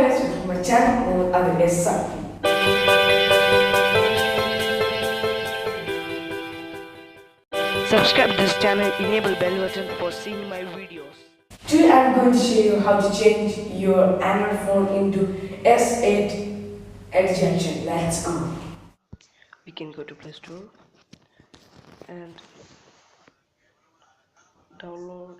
guys, welcome to my channel, Adil. Subscribe this channel, enable bell button for seeing my videos. Today I'm going to show you how to change your Android phone into S8 Edge junction. Let's go. We can go to Play Store and download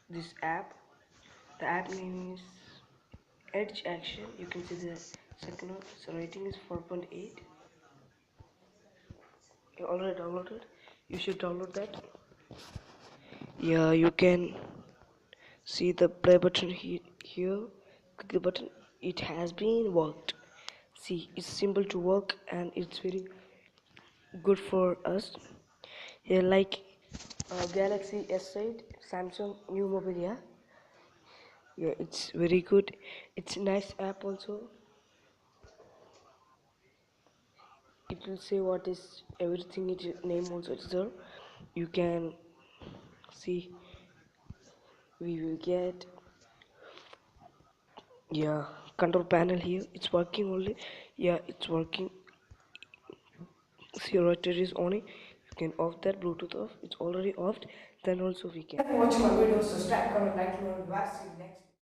this app. The app name is Edge Action. You can see the second one. Its rating is 4.8. You already downloaded. You should download that. Yeah, you can see the play button here. Click the button. It has been worked. See, it's simple to work and it's very good for us. Yeah, like Galaxy S8, Samsung new mobile. Yeah, it's very good. It's a nice app also. It will say what is everything. It name also is there. You can see. We will get, yeah, control panel here. It's working only. Yeah, it's working. See, rotor is on it. You can off that Bluetooth off. It's already offed. Then also we can. Thank you for watching my video. Subscribe, comment, like, and see you next.